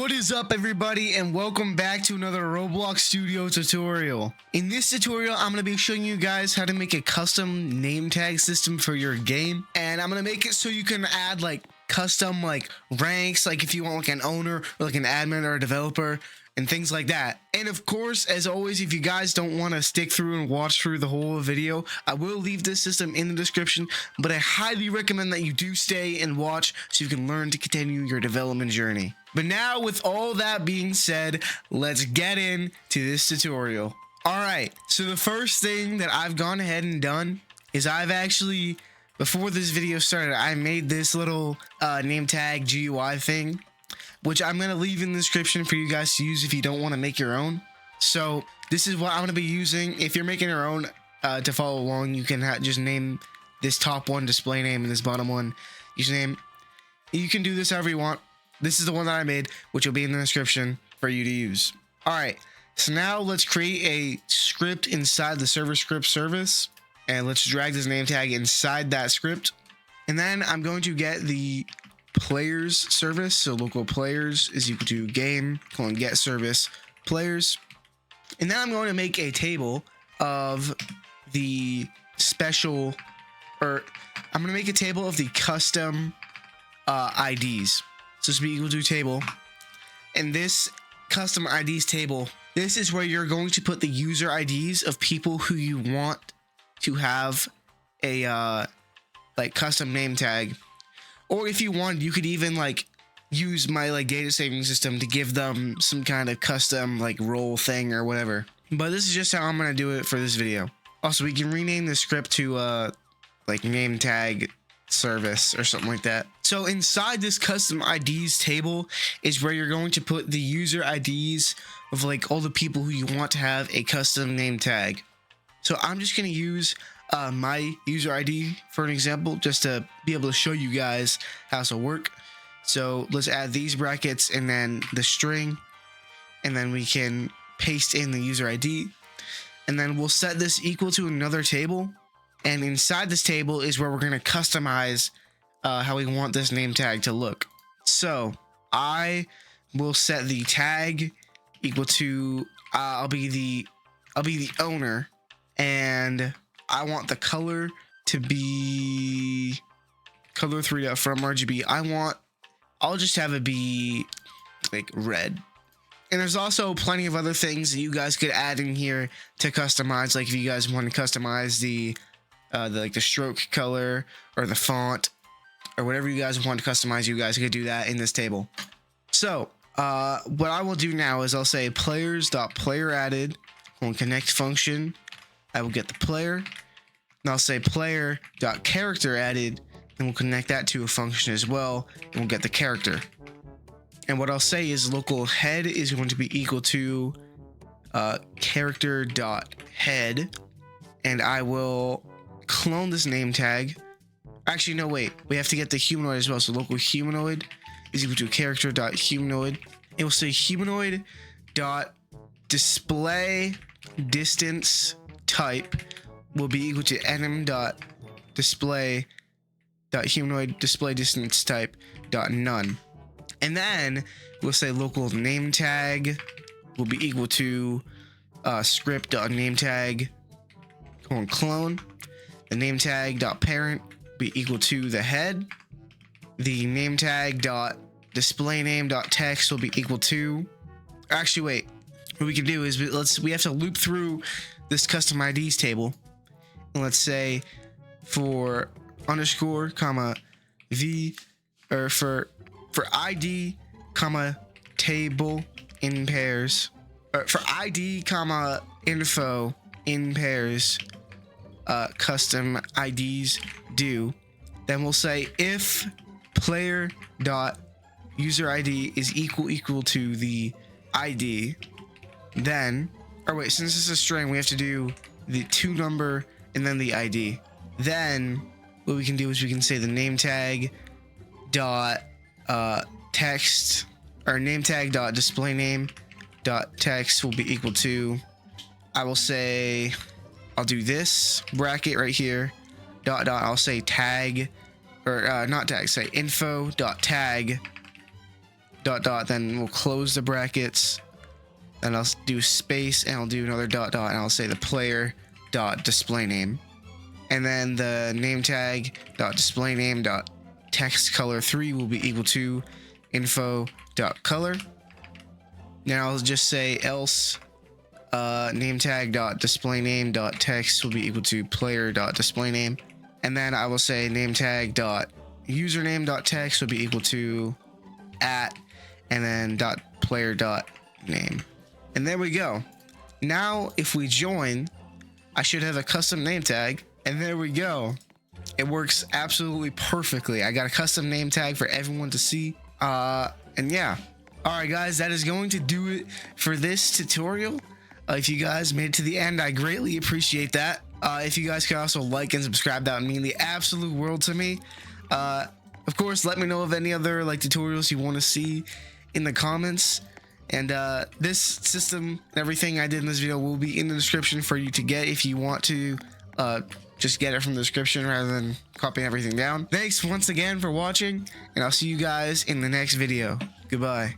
What is up, everybody, and welcome back to another Roblox Studio tutorial. In this tutorial, I'm going to be showing you guys how to make a custom name tag system for your game, and I'm going to make it so you can add like custom like ranks, like if you want like an owner or like an admin or a developer and things like that. And of course, as always, if you guys don't want to stick through and watch through the whole video, I will leave this system in the description, but I highly recommend that you do stay and watch so you can learn to continue your development journey. But now, with all that being said, let's get into this tutorial. Alright, so the first thing that I've gone ahead and done is I've actually, before this video started, I made this little name tag GUI thing, which I'm going to leave in the description for you guys to use if you don't want to make your own. So this is what I'm going to be using. If you're making your own to follow along, you can just name this top one display name and this bottom one username. You can do this however you want. This is the one that I made, which will be in the description for you to use. All right, so now let's create a script inside the server script service, and let's drag this name tag inside that script. And then I'm going to get the players service. So local players is equal to game get service players. And then I'm going to make a table of the special, or I'm going to make a table of the custom IDs. So this will be equal to table, and this custom IDs table, this is where you're going to put the user IDs of people who you want to have a like custom name tag. Or if you want, you could even like use my like data saving system to give them some kind of custom like role thing or whatever. But this is just how I'm gonna do it for this video. Also, we can rename the script to like name tag service or something like that. So inside this custom IDs table is where you're going to put the user IDs of like all the people who you want to have a custom name tag. So I'm just going to use my user ID for an example, just to be able to show you guys how this will work. So let's add these brackets and then the string, and then we can paste in the user ID, and then we'll set this equal to another table. And inside this table is where we're going to customize how we want this name tag to look. So I will set the tag equal to I'll be the owner, and I want the color to be color 3 from RGB. I'll just have it be like red. And there's also plenty of other things that you guys could add in here to customize. Like if you guys want to customize the stroke color or the font or whatever you guys want to customize, you guys could do that in this table. So what I will do now is I'll say players.playerAdded on connect function. I will get the player, and I'll say player.characterAdded, and we'll connect that to a function as well, and we'll get the character. And what I'll say is local head is going to be equal to character.head, and I will clone this name tag. Actually, no, wait, we have to get the humanoid as well. So local humanoid is equal to character.humanoid. It will say humanoid dot display distance type will be equal to enum dot display dot humanoid display distance type dot none. And then we'll say local name tag will be equal to script dot name tag clone. The name tag dot parent be equal to the head. The name tag dot display name dot text will be equal to, actually wait, what we can do is we have to loop through this custom IDs table, and let's say for underscore comma v, or for ID comma table in pairs, or for ID comma info in pairs, custom IDs do. Then we'll say if player dot user ID is equal to the ID, then, or wait, since this is a string, we have to do the to number and then the ID. Then what we can do is we can say the name tag dot text, or name tag dot display name dot text will be equal to, I will say, I'll do this bracket right here, dot, I'll say tag, or not tag, say info dot tag dot dot, then we'll close the brackets, then I'll do space, and I'll do another dot dot, and I'll say the player dot display name, and then the name tag dot display name dot text color 3 will be equal to info dot color. Now I'll just say else name tag dot display name dot text will be equal to player dot display name, and then I will say name tag dot username dot text will be equal to @ and then dot player dot name. And there we go. Now if we join, I should have a custom name tag, and there we go. It works absolutely perfectly. I got a custom name tag for everyone to see. And yeah. Alright guys, that is going to do it for this tutorial. If you guys made it to the end, I greatly appreciate that. If you guys could also like and subscribe, that would mean the absolute world to me. Of course, let me know of any other tutorials you want to see in the comments. And this system and everything I did in this video will be in the description for you to get if you want to just get it from the description rather than copying everything down. Thanks once again for watching, and I'll see you guys in the next video. Goodbye.